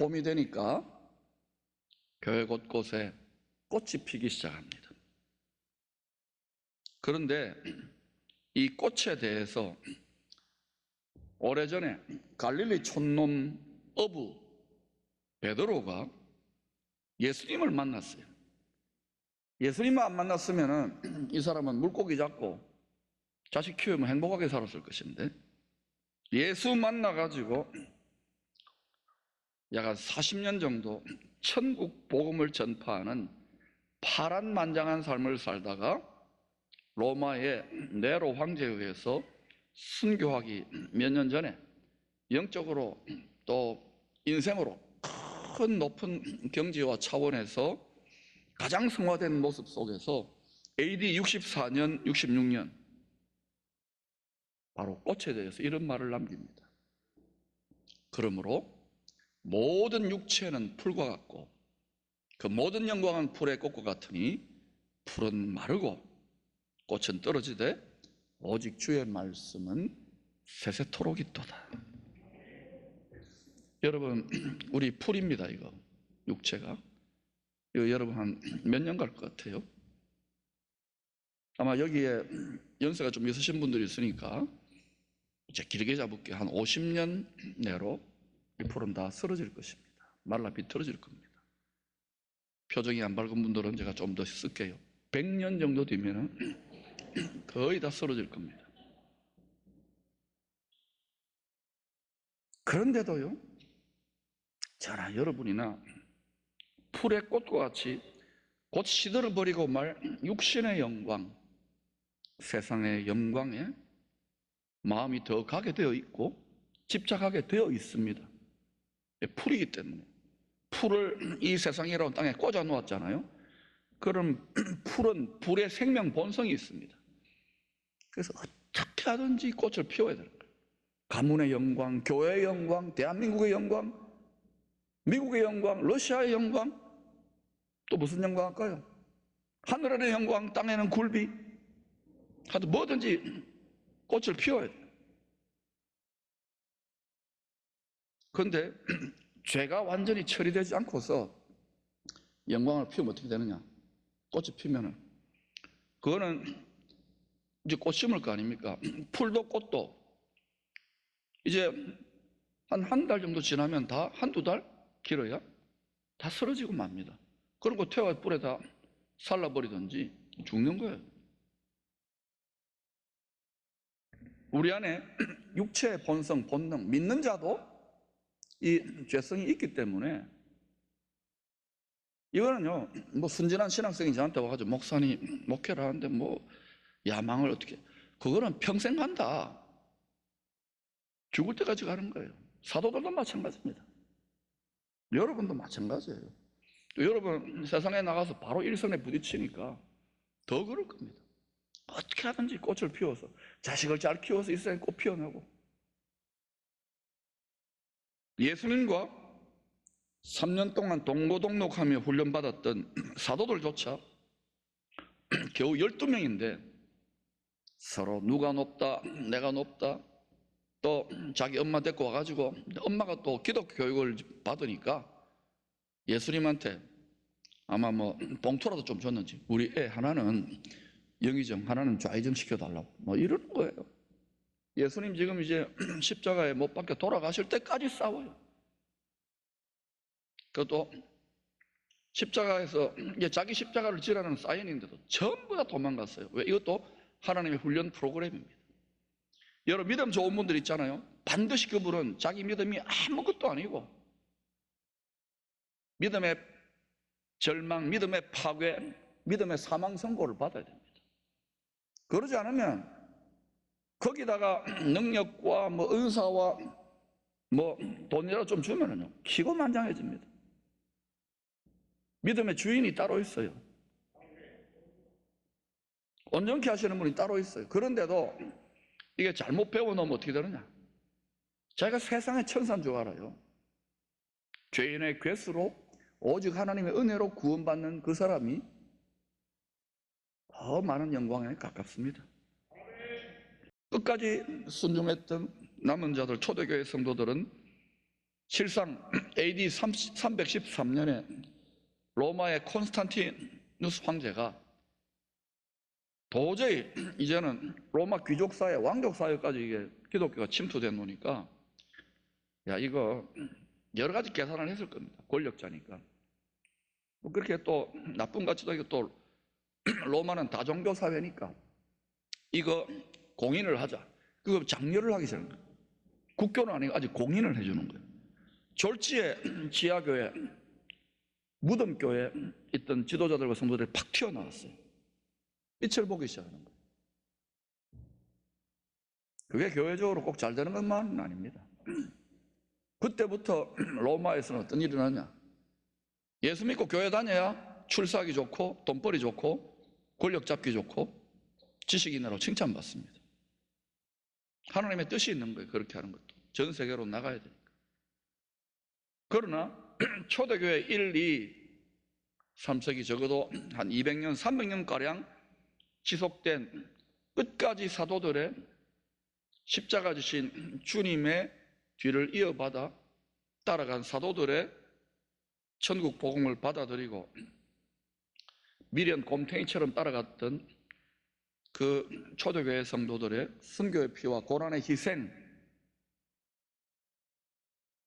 봄이 되니까 교회 곳곳에 꽃이 피기 시작합니다. 그런데 이 꽃에 대해서 오래전에 갈릴리 촌놈 어부 베드로가 예수님을 만났어요. 예수님만 안 만났으면 이 사람은 물고기 잡고 자식 키우면 행복하게 살았을 것인데, 예수 만나가지고 약 40년 정도 천국 복음을 전파하는 파란만장한 삶을 살다가 로마의 네로 황제에 의해서 순교하기 몇 년 전에 영적으로 또 인생으로 큰 높은 경지와 차원에서 가장 성화된 모습 속에서 AD 64년, 66년 바로 꽃에 대해서 이런 말을 남깁니다. 그러므로 모든 육체는 풀과 같고 그 모든 영광은 풀의 꽃과 같으니 풀은 마르고 꽃은 떨어지되 오직 주의 말씀은 세세토록 있도다. 여러분, 우리 풀입니다. 이거 육체가. 이거 여러분 한 몇 년 갈 것 같아요? 아마 여기에 연세가 좀 있으신 분들이 있으니까 이제 길게 잡을게 한 50년 내로 이 풀은 다 쓰러질 것입니다. 말라 비틀어질 겁니다. 표정이 안 밝은 분들은 제가 좀 더 쓸게요. 100년 정도 뒤면은 거의 다 쓰러질 겁니다. 그런데도요, 저나 여러분이나 풀의 꽃과 같이 곧 시들어버리고 말 육신의 영광, 세상의 영광에 마음이 더 가게 되어 있고 집착하게 되어 있습니다. 풀이기 때문에. 풀을 이 세상이라는 땅에 꽂아 놓았잖아요. 그럼 풀은 불의 생명 본성이 있습니다. 그래서 어떻게 하든지 꽃을 피워야 되는 거예요. 가문의 영광, 교회의 영광, 대한민국의 영광, 미국의 영광, 러시아의 영광, 또 무슨 영광 할까요? 하늘의 영광, 땅에는 굴비. 하여튼 뭐든지 꽃을 피워야 돼요. 그런데 죄가 완전히 처리되지 않고서 영광을 피우면 어떻게 되느냐? 꽃이 피면은 그거는 이제 꽃 심을 거 아닙니까? 풀도 꽃도 이제 한 달 정도 지나면 다 한두 달 길어야 다 쓰러지고 맙니다. 그런 거 태워 불에다 살라버리든지 죽는 거예요. 우리 안에 육체의 본성, 본능, 믿는 자도 이 죄성이 있기 때문에 이거는요, 뭐 순진한 신학생이 저한테 와가지고 목사님 목회를 하는데 뭐 야망을 어떻게, 그거는 평생 간다. 죽을 때까지 가는 거예요. 사도들도 마찬가지입니다. 여러분도 마찬가지예요. 여러분 세상에 나가서 바로 일선에 부딪히니까 더 그럴 겁니다. 어떻게 하든지 꽃을 피워서 자식을 잘 키워서 일생에 꽃 피워내고, 예수님과 3년 동안 동고동록하며 훈련받았던 사도들조차 겨우 12명인데 서로 누가 높다, 내가 높다, 또 자기 엄마 데리고 와가지고 엄마가 또 기독교 교육을 받으니까 예수님한테 아마 뭐 봉투라도 좀 줬는지 우리 애 하나는 영의정, 하나는 좌의정 시켜달라고 뭐 이러는 거예요. 예수님 지금 이제 십자가에 못 박혀 돌아가실 때까지 싸워요. 그것도 십자가에서 이제 자기 십자가를 지라는 사인인데도 전부 다 도망갔어요. 왜? 이것도 하나님의 훈련 프로그램입니다. 여러분 믿음 좋은 분들 있잖아요. 반드시 그분은 자기 믿음이 아무것도 아니고 믿음의 절망, 믿음의 파괴, 믿음의 사망 선고를 받아야 됩니다. 그러지 않으면 거기다가 능력과 뭐 은사와 뭐 돈이라도 좀 주면은요 기고만장해집니다. 믿음의 주인이 따로 있어요. 온전케 하시는 분이 따로 있어요. 그런데도 이게 잘못 배워놓으면 어떻게 되느냐? 자기가 세상의 천사인 줄 알아요. 죄인의 괴수로 오직 하나님의 은혜로 구원받는 그 사람이 더 많은 영광에 가깝습니다. 끝까지 순종했던 남은 자들, 초대교회 성도들은 실상 AD 313년에 로마의 콘스탄티누스 황제가 도저히 이제는 로마 귀족사회, 왕족사회까지 이게 기독교가 침투된 노니까 야, 이거 여러 가지 계산을 했을 겁니다. 권력자니까. 뭐 그렇게 또 나쁜 가치도 있고 또 로마는 다종교 사회니까 이거 공인을 하자. 그거 장려를 하기 전에 국교는 아니고 아직 공인을 해주는 거예요. 졸지에 지하교회, 무덤교회에 있던 지도자들과 성도들이 팍 튀어나왔어요. 빛을 보기 시작하는 거예요. 그게 교회적으로 꼭 잘 되는 것만은 아닙니다. 그때부터 로마에서는 어떤 일이 일어나냐? 예수 믿고 교회 다녀야 출세하기 좋고 돈벌이 좋고 권력 잡기 좋고 지식인으로 칭찬받습니다. 하나님의 뜻이 있는 거예요. 그렇게 하는 것도 전 세계로 나가야 되니까. 그러나 초대교회 1, 2, 3세기 적어도 한 200년, 300년가량 지속된 끝까지 사도들의 십자가 지신 주님의 뒤를 이어받아 따라간 사도들의 천국 복음을 받아들이고 미련 곰탱이처럼 따라갔던 그 초대교회 성도들의 순교의 피와 고난의 희생,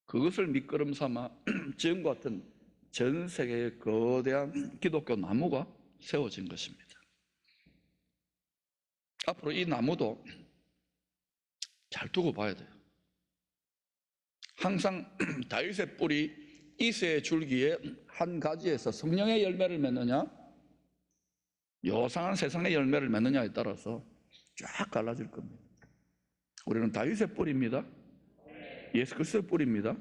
그것을 밑거름 삼아 지금과 같은 전 세계의 거대한 기독교 나무가 세워진 것입니다. 앞으로 이 나무도 잘 두고 봐야 돼요. 항상 다윗의 뿌리 이새의 줄기에 한 가지에서 성령의 열매를 맺느냐 요상한 세상의 열매를 맺느냐에 따라서 쫙 갈라질 겁니다. 우리는 다윗의 뿌리입니다. 예수 그리스도의 뿌리입니다.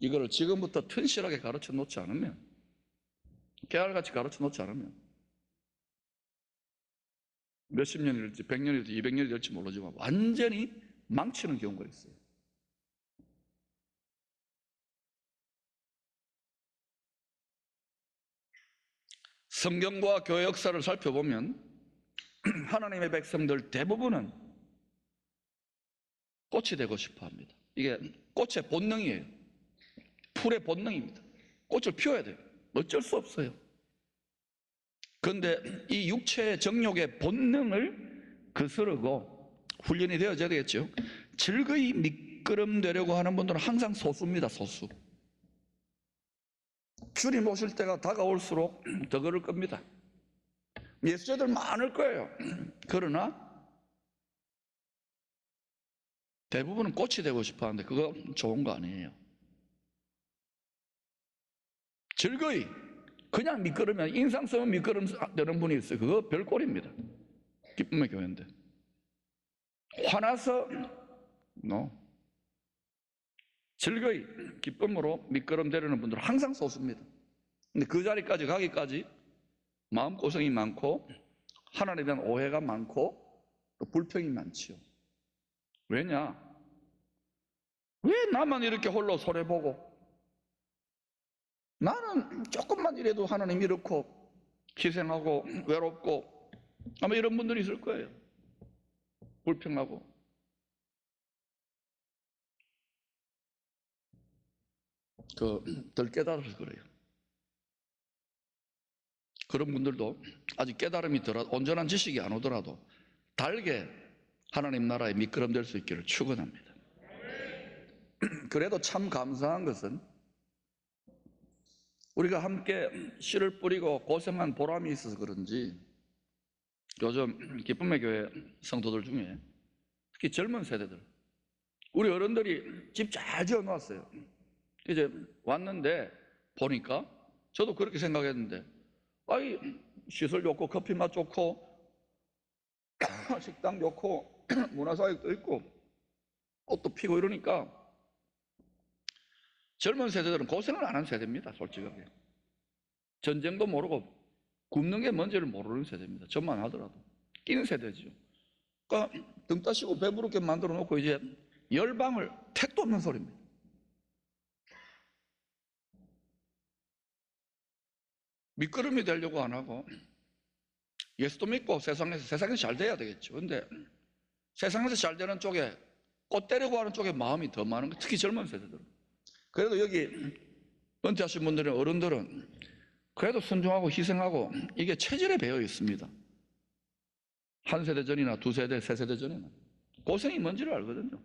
이거를 지금부터 튼실하게 가르쳐 놓지 않으면, 깨알같이 가르쳐 놓지 않으면 몇십 년이 될지 100년이 될지 200년이 될지 모르지만 완전히 망치는 경우가 있어요. 성경과 교회 역사를 살펴보면 하나님의 백성들 대부분은 꽃이 되고 싶어 합니다. 이게 꽃의 본능이에요. 풀의 본능입니다. 꽃을 피워야 돼요. 어쩔 수 없어요. 그런데 이 육체의 정욕의 본능을 거스르고 훈련이 되어져야 되겠죠. 즐거이 미끄럼되려고 하는 분들은 항상 소수입니다. 소수. 주님 오실 때가 다가올수록 더 그럴 겁니다. 예수자들 많을 거예요. 그러나 대부분은 꽃이 되고 싶어 하는데 그거 좋은 거 아니에요. 즐거이 그냥 미끄러면, 인상 쓰면 미끄럼되는 분이 있어요. 그거 별꼴입니다. 기쁨의 교회인데. 화나서 즐거이 기쁨으로 미끄럼되려는 분들은 항상 소수입니다. 근데 그 자리까지 가기까지 마음고생이 많고 하나님에 대한 오해가 많고 또 불평이 많지요. 왜냐? 왜 나만 이렇게 홀로 손해보고, 나는 조금만 이래도 하나님 이렇고 희생하고 외롭고, 아마 이런 분들이 있을 거예요. 불평하고. 덜 깨달아서 그래요. 그런 분들도 아직 깨달음이 덜하고 온전한 지식이 안 오더라도 달게 하나님 나라에 미끄럼될 수 있기를 축원합니다. 그래도 참 감사한 것은 우리가 함께 씨를 뿌리고 고생한 보람이 있어서 그런지 요즘 기쁨의 교회 성도들 중에 특히 젊은 세대들, 우리 어른들이 집 잘 지어놨어요. 이제 왔는데 보니까 저도 그렇게 생각했는데, 아이 시설 좋고 커피 맛 좋고 식당 좋고 문화사역도 있고 옷도 피고 이러니까 젊은 세대들은 고생을 안 한 세대입니다. 솔직하게 전쟁도 모르고 굶는 게 뭔지를 모르는 세대입니다. 저만 하더라도 끼는 세대죠. 그러니까 등 따시고 배부르게 만들어 놓고 이제 열방을 택도 없는 소리입니다. 미끄럼이 되려고 안 하고 예수도 믿고 세상에서 잘 돼야 되겠죠. 근데 세상에서 잘 되는 쪽에 꽃 때리고 하는 쪽에 마음이 더 많은 거, 특히 젊은 세대들은. 그래도 여기 은퇴하신 분들은, 어른들은 그래도 순종하고 희생하고 이게 체질에 배어 있습니다. 한 세대 전이나 두 세대, 세 세대 전에는 고생이 뭔지를 알거든요.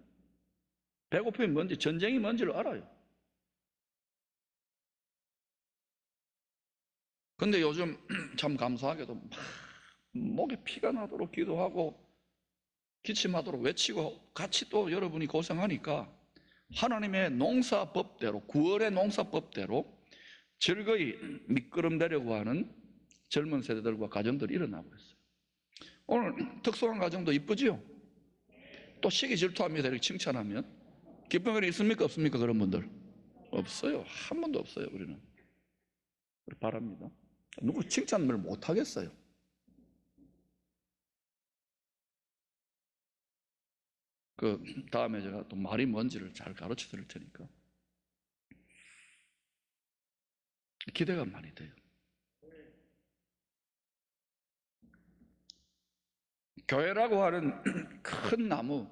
배고픔이 뭔지, 전쟁이 뭔지를 알아요. 근데 요즘 참 감사하게도 막 목에 피가 나도록 기도하고 기침하도록 외치고 같이 또 여러분이 고생하니까 하나님의 농사법대로, 구원의 농사법대로 즐거이 미끄럼되려고 하는 젊은 세대들과 가정들이 일어나고 있어요. 오늘 특수한 가정도 이쁘지요? 또 시기 질투합니다. 이렇게 칭찬하면. 기쁜 일이 있습니까? 없습니까? 그런 분들? 없어요. 한 번도 없어요. 우리는. 바랍니다. 누구 칭찬을 못 하겠어요. 그 다음에 제가 또 말이 뭔지를 잘 가르쳐 드릴 테니까 기대가 많이 돼요. 교회라고 하는 큰 나무,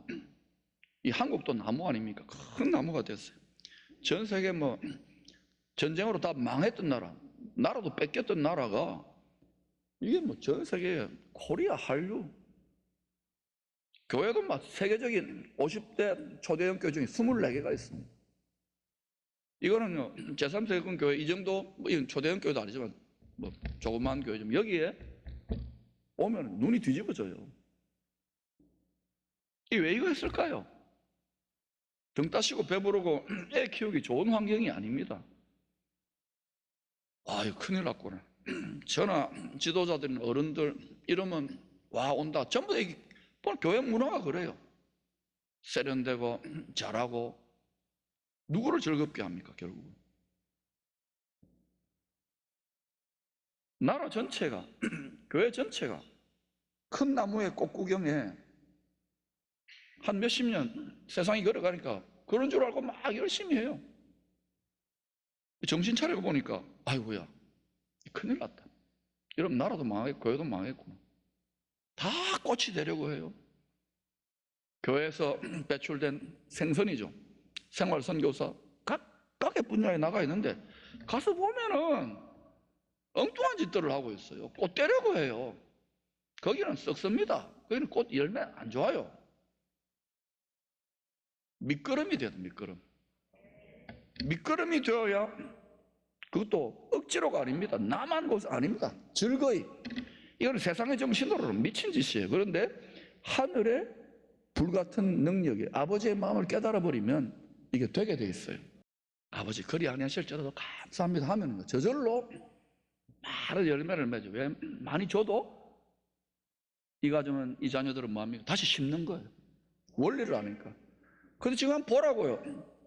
이 한국도 나무 아닙니까? 큰 나무가 됐어요. 전 세계 뭐 전쟁으로 다 망했던 나라도 뺏겼던 나라가 이게 뭐 전 세계 코리아 한류, 교회도 막 세계적인 50대 초대형 교회 중에 24개가 있습니다. 이거는요, 제3세계권 교회 이 정도, 뭐 이건 초대형 교회도 아니지만 뭐 조그만 교회 좀 여기에 오면 눈이 뒤집어져요. 이게 왜 이거 했을까요? 등 따시고 배부르고 애 키우기 좋은 환경이 아닙니다. 아, 이거 큰일 났구나. 저나 지도자들, 어른들 이러면 와 온다. 전부 다 교회 문화가 그래요. 세련되고 잘하고 누구를 즐겁게 합니까? 결국은 나라 전체가 교회 전체가 큰 나무의 꽃구경에 한 몇십 년 세상이 걸어가니까 그런 줄 알고 막 열심히 해요. 정신 차리고 보니까 아이고야 큰일 났다. 이러면 나라도 망했고 교회도 망했구나. 다 꽃이 되려고 해요. 교회에서 배출된 생선이죠. 생활선교사 각각의 분야에 나가 있는데 가서 보면은 엉뚱한 짓들을 하고 있어요. 꽃 떼려고 해요. 거기는 썩습니다. 거기는 꽃 열매 안 좋아요. 밑거름이 돼야 돼, 밑거름. 밑거름이 되어야 그것도 억지로가 아닙니다. 나만 고생 아닙니다. 즐거이. 이거는 세상의 정신으로는 미친 짓이에요. 그런데 하늘의 불같은 능력이 아버지의 마음을 깨달아 버리면 이게 되게 돼 있어요. 아버지 그리 아니하실지라도 감사합니다 하면 저절로 많은 열매를 맺어. 왜? 많이 줘도 이 가정은, 이 자녀들은 뭐합니까? 다시 심는 거예요. 원리를 아니까. 근데 지금 한번 보라고요.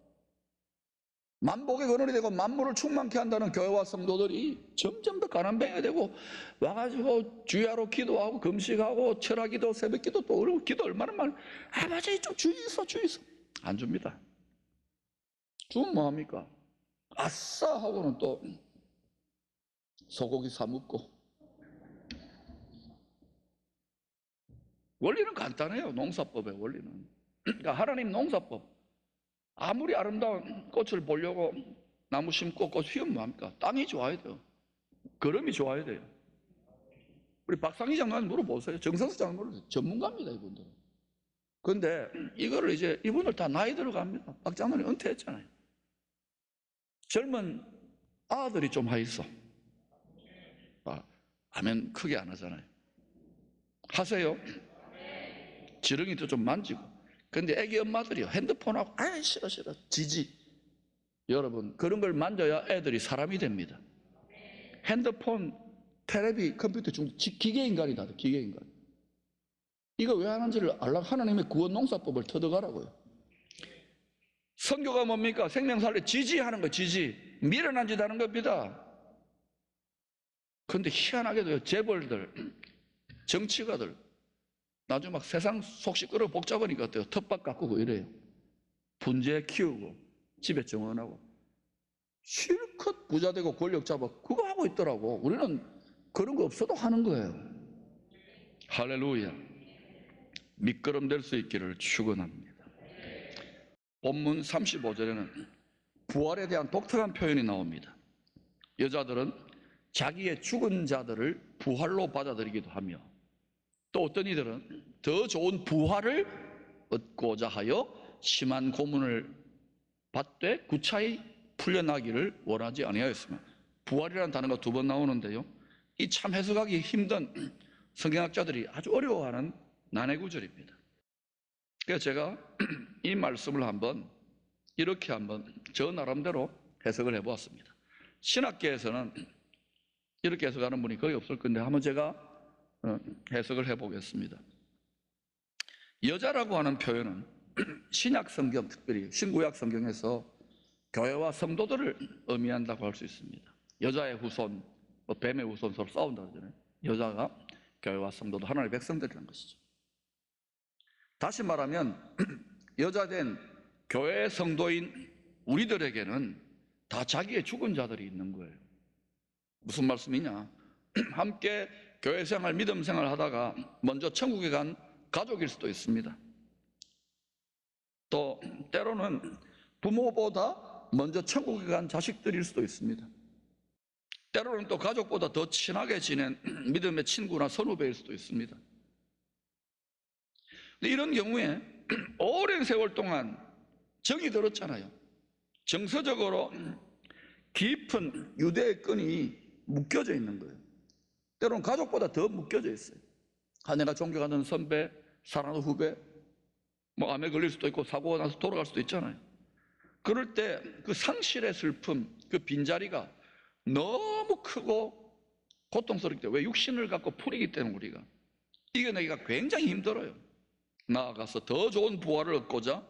만복의 근원이 되고 만물을 충만케 한다는 교회와 성도들이 점점 더 가난뱅이가 되고 와가지고 주야로 기도하고 금식하고 철학기도 새벽기도 또 그러고 기도 얼마나 많이. 아버지 좀 주의소 안 줍니다. 주면 뭐합니까? 아싸 하고는 또 소고기 사 먹고. 원리는 간단해요. 농사법의 원리는. 그러니까 하나님 농사법. 아무리 아름다운 꽃을 보려고 나무 심고 꽃 피우면 뭐합니까? 땅이 좋아야 돼요. 걸음이 좋아야 돼요. 우리 박상희 장관 물어보세요. 정성수 장관 물어보세요. 전문가입니다, 이분들은. 그런데 이거를 이제 이분들 다 나이 들어갑니다. 박 장관이 은퇴했잖아요. 젊은 아들이 좀 하있어. 아멘 크게 안 하잖아요. 하세요. 지렁이도 좀 만지고. 근데 애기 엄마들이요, 핸드폰하고 아이 싫어 지지. 여러분 그런 걸 만져야 애들이 사람이 됩니다. 핸드폰, 텔레비, 컴퓨터 중독, 기계인간이다. 기계인간. 이거 왜 하는지를 알라고 하나님의 구원 농사법을 터득하라고요. 선교가 뭡니까? 생명살리 지지하는 거. 지지, 미련한 짓 하는 겁니다. 그런데 희한하게도 재벌들, 정치가들 나중에 막 세상 속 시끄러워 복잡하니까 어때요? 텃밭 가꾸고 이래요. 분재 키우고 집에 정원하고 실컷 부자 되고 권력 잡아 그거 하고 있더라고. 우리는 그런 거 없어도 하는 거예요. 할렐루야. 미끄럼 될 수 있기를 축원합니다. 본문 35절에는 부활에 대한 독특한 표현이 나옵니다. 여자들은 자기의 죽은 자들을 부활로 받아들이기도 하며, 또 어떤 이들은 더 좋은 부활을 얻고자 하여 심한 고문을 받되 구차히 풀려나기를 원하지 아니하였으며, 부활이라는 단어가 2번 나오는데요, 이 참 해석하기 힘든 성경학자들이 아주 어려워하는 난해 구절입니다. 그래서 제가 이 말씀을 이렇게 저 나름대로 해석을 해보았습니다. 신학계에서는 이렇게 해석하는 분이 거의 없을 건데 한번 제가 해석을 해보겠습니다. 여자라고 하는 표현은 신약 성경, 특별히 신구약 성경에서 교회와 성도들을 의미한다고 할 수 있습니다. 여자의 후손, 뱀의 후손 서로 싸운다 그러잖아요. 여자가 교회와 성도도 하나님의 백성들이라는 것이죠. 다시 말하면 여자된 교회의 성도인 우리들에게는 다 자기의 죽은 자들이 있는 거예요. 무슨 말씀이냐? 함께 교회 생활, 믿음 생활 하다가 먼저 천국에 간 가족일 수도 있습니다. 또 때로는 부모보다 먼저 천국에 간 자식들일 수도 있습니다. 때로는 또 가족보다 더 친하게 지낸 믿음의 친구나 선후배일 수도 있습니다. 이런 경우에 오랜 세월 동안 정이 들었잖아요. 정서적으로 깊은 유대의 끈이 묶여져 있는 거예요. 때로는 가족보다 더 묶여져 있어요. 내가 존경하는 선배, 사랑하는 후배, 암에 걸릴 수도 있고 사고가 나서 돌아갈 수도 있잖아요. 그럴 때 그 상실의 슬픔, 그 빈자리가 너무 크고 고통스럽기 때문에, 왜 육신을 갖고 풀이기 때문에 우리가 이겨내기가 굉장히 힘들어요. 나아가서 더 좋은 부활을 얻고자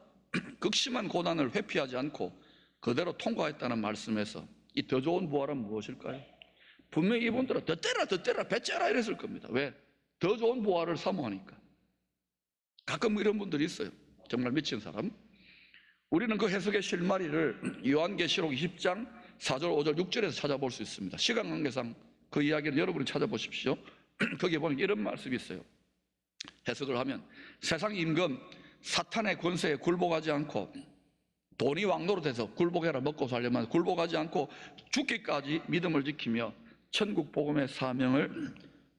극심한 고난을 회피하지 않고 그대로 통과했다는 말씀에서 이 더 좋은 부활은 무엇일까요? 분명히 이분들은 더 때라 배째라 이랬을 겁니다. 왜? 더 좋은 부활을 사모하니까. 가끔 이런 분들이 있어요. 정말 미친 사람. 우리는 그 해석의 실마리를 요한계시록 20장 4절, 5절, 6절에서 찾아볼 수 있습니다. 시간 관계상 그 이야기를 여러분이 찾아보십시오. 거기에 보면 이런 말씀이 있어요. 해석을 하면 세상 임금 사탄의 권세에 굴복하지 않고, 돈이 왕노릇해서 굴복해라 먹고 살려면 굴복하지 않고 죽기까지 믿음을 지키며 천국 복음의 사명을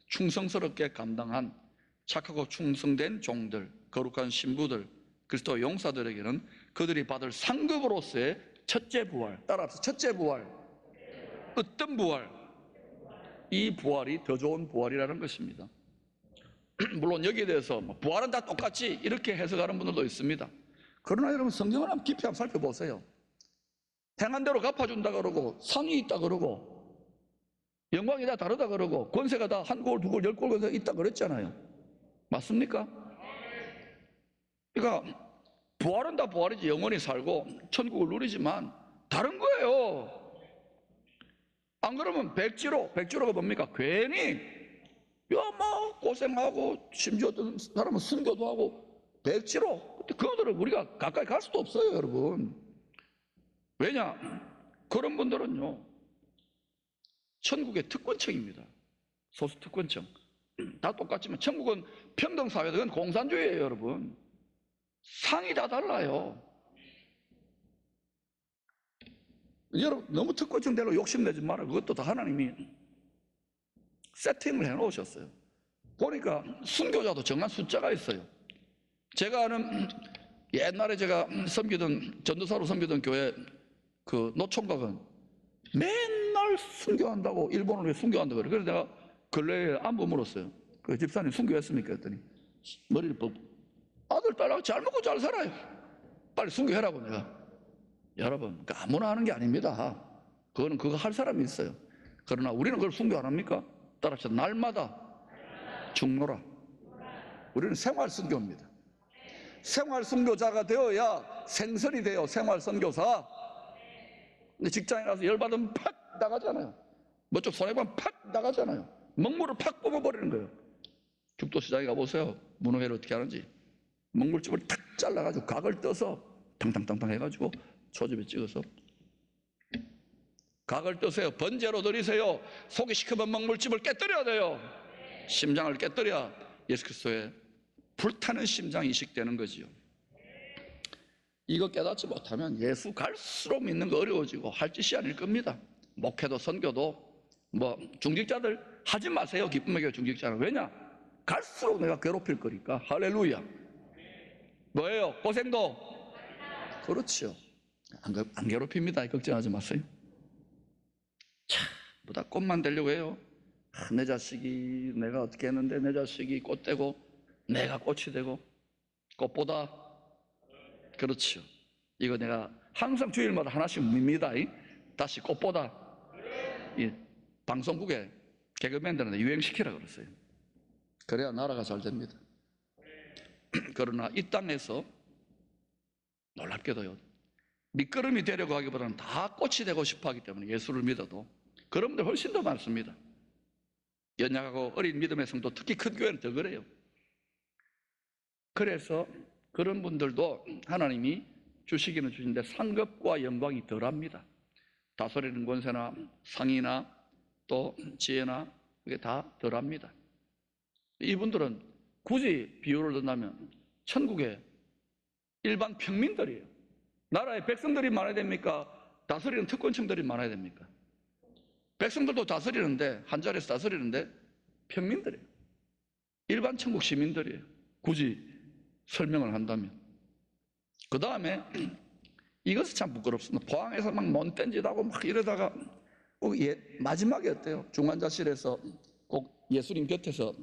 충성스럽게 감당한 착하고 충성된 종들, 거룩한 신부들, 그리스도 용사들에게는 그들이 받을 상급으로서의 첫째 부활, 따라서 첫째 부활, 어떤 부활? 이 부활이 더 좋은 부활이라는 것입니다. 물론 여기에 대해서 부활은 다 똑같지 이렇게 해석하는 분들도 있습니다. 그러나 여러분, 성경을 한번 깊이 한번 살펴보세요. 행한 대로 갚아준다 그러고, 상이 있다 그러고, 영광이 다 다르다 그러고, 권세가 다 한 골, 두 골, 10골 권세가 있다 그랬잖아요. 맞습니까? 그러니까 부활은 다 부활이지, 영원히 살고 천국을 누리지만 다른 거예요. 안 그러면 백지로가 뭡니까? 괜히 고생하고, 심지어 어떤 사람은 순교도 하고 백지로. 그들은 우리가 가까이 갈 수도 없어요, 여러분. 왜냐? 그런 분들은요, 천국의 특권층입니다. 소수 특권층. 다 똑같지만 천국은 평등사회다. 그건 공산주의예요, 여러분. 상이 다 달라요. 여러분, 너무 특권층대로 욕심내지 마라. 그것도 다 하나님이 세팅을 해놓으셨어요. 보니까 순교자도 정한 숫자가 있어요. 제가 아는, 옛날에 제가 전도사로 섬기던 교회 그 노총각은 맨날 순교한다고, 일본을 왜 순교한다고 그래. 그래서 내가 근래에 안부 물었어요. 그 집사님 순교했습니까? 했더니 머리를 뽑고, 아들, 딸하고 잘 먹고 잘 살아요. 빨리 순교해라고. 내가, 여러분, 아무나 하는 게 아닙니다. 그거 할 사람이 있어요. 그러나 우리는 그걸 순교 안 합니까? 따라서 날마다 죽노라. 우리는 생활 순교입니다. 생활 순교자가 되어야 생선이 돼요. 생활 선교사. 근데 직장에 가서 열받으면 팍 나가잖아요. 뭐좀 손해보면 팍 나가잖아요. 먹물을 팍 뽑아버리는 거예요. 죽도시장에 가보세요. 문어회를 어떻게 하는지. 먹물집을 탁 잘라가지고 각을 떠서 탕탕탕탕 해가지고 초집에 찍어서 각을 떠세요. 번제로 드리세요. 속이 시커먼 먹물집을 깨뜨려야 돼요. 심장을 깨뜨려야 예수 그리스도의 불타는 심장이 이식되는 거지요. 이거 깨닫지 못하면 예수 갈수록 믿는 거 어려워지고 할 짓이 아닐 겁니다. 목회도 선교도 뭐 중직자들 하지 마세요. 기쁨의 교회 중직자는. 왜냐? 갈수록 내가 괴롭힐 거니까. 할렐루야. 뭐예요? 고생도. 그렇죠. 안 괴롭힙니다. 걱정하지 마세요. 참, 뭐다 꽃만 되려고 해요. 내 자식이 내가 어떻게 했는데 내 자식이 꽃 되고 내가 꽃이 되고 꽃보다. 그렇죠. 이거 내가 항상 주일마다 하나씩 밉니다. 다시 꽃보다. 이 방송국에 개그맨들한테 유행시키라 그랬어요. 그래야 나라가 잘 됩니다. 그러나 이 땅에서 놀랍게도요, 미끄럼이 되려고 하기보다는 다 꽃이 되고 싶어 하기 때문에 예수를 믿어도 그런 분들 훨씬 더 많습니다. 연약하고 어린 믿음의 성도, 특히 큰 교회는 더 그래요. 그래서 그런 분들도 하나님이 주시기는 주시는데 상급과 영광이 덜합니다. 다스리는 권세나 상이나 또 지혜나 그게 다 덜합니다. 이분들은 굳이 비유를 든다면 천국의 일반 평민들이에요. 나라에 백성들이 많아야 됩니까? 다스리는 특권층들이 많아야 됩니까? 백성들도 다스리는데, 한 자리에서 다스리는데 평민들이에요. 일반 천국 시민들이에요. 굳이 설명을 한다면. 그 다음에 이것이 참 부끄럽습니다. 포항에서 막 몬ten짓하고 막 이러다가 꼭 마지막에 어때요? 중환자실에서 꼭 예수님 곁에서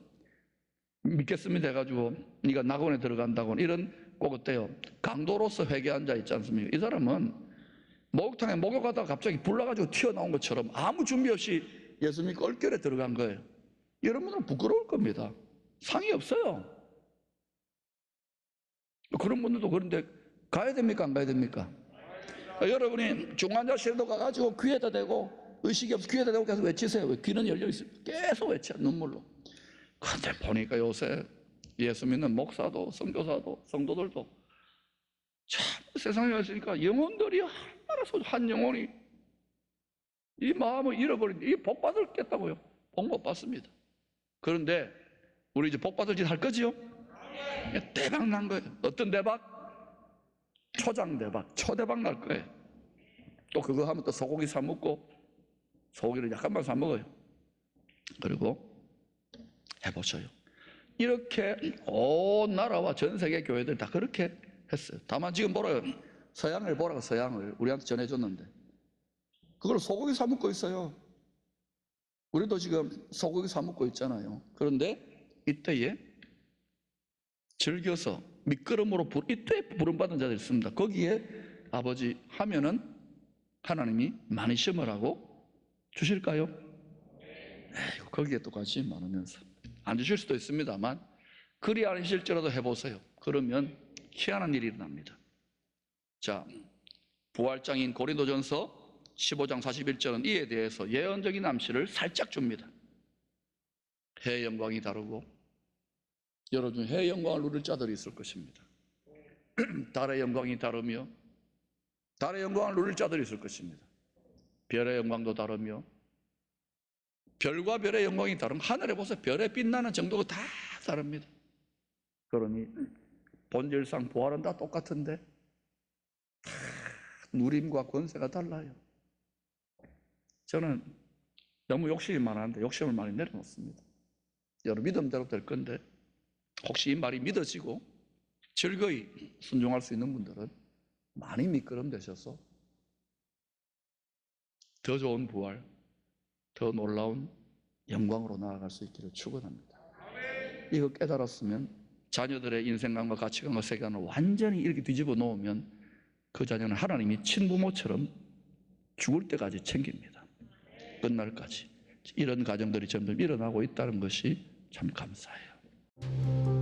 믿겠습니다 해가지고 네가 낙원에 들어간다고 이런 꼭 어때요? 강도로서 회개한 자 있지 않습니까? 이 사람은 목욕탕에 목욕하다가 갑자기 불나가지고 튀어나온 것처럼 아무 준비 없이 예수 믿고 얼결에 들어간 거예요. 여러분은 부끄러울 겁니다. 상이 없어요. 그런 분들도 그런데 가야 됩니까? 안 가야 됩니까? 여러분이 중환자실도 가가지고 귀에다 대고 의식이 없어 귀에다 대고 계속 외치세요. 귀는 열려 있어요. 계속 외쳐 눈물로. 그런데 보니까 요새 예수 믿는 목사도 선교사도 성도들도 참 세상에 왔으니까 영혼들이 얼마나 한 영혼이 이 마음을 잃어버린 이 복 받을겠다고요. 복 못 받습니다. 그런데 우리 이제 복 받을 짓 할 거지요? 대박 난 거예요. 어떤 대박? 초장 대박, 초대박 날 거예요. 또 그거 하면 또 소고기 사 먹고 소고기를 약간만 사 먹어요. 그리고 해보셔요. 이렇게 온 나라와 전 세계 교회들 다 그렇게 했어요. 다만 지금 뭐라요? 서양을 보라고 서양을 우리한테 전해줬는데 그걸 소고기 사 먹고 있어요. 우리도 지금 소고기 사 먹고 있잖아요. 그런데 이때에 즐겨서 미끄럼으로 이때 부름받은 자들이 있습니다. 거기에 아버지 하면은 하나님이 많이 심으라고 주실까요? 에이, 거기에 또 관심이 많으면서 안 주실 수도 있습니다만 그리 아니실지라도 해보세요. 그러면 희한한 일이 일어납니다. 자, 부활장인 고린도전서 15장 41절은 이에 대해서 예언적인 암시를 살짝 줍니다. 해의 영광이 다르고 여러분 해의 영광을 누릴 자들이 있을 것입니다. 달의 영광이 다르며 달의 영광을 누릴 자들이 있을 것입니다. 별의 영광도 다르며 별과 별의 영광이 다르면 하늘에 보세요. 별의 빛나는 정도가 다 다릅니다. 그러니 본질상 부활은 다 똑같은데 다 누림과 권세가 달라요. 저는 너무 욕심이 많았는데 욕심을 많이 내려놓습니다. 여러분 믿음대로 될 건데 혹시 이 말이 믿어지고 즐거이 순종할 수 있는 분들은 많이 미끄럼되셔서 더 좋은 부활, 더 놀라운 영광으로 나아갈 수 있기를 축원합니다. 이거 깨달았으면 자녀들의 인생관과 가치관과 세계관을 완전히 이렇게 뒤집어 놓으면 그 자녀는 하나님이 친부모처럼 죽을 때까지 챙깁니다. 끝날까지. 이런 가정들이 점점 일어나고 있다는 것이 참 감사해요.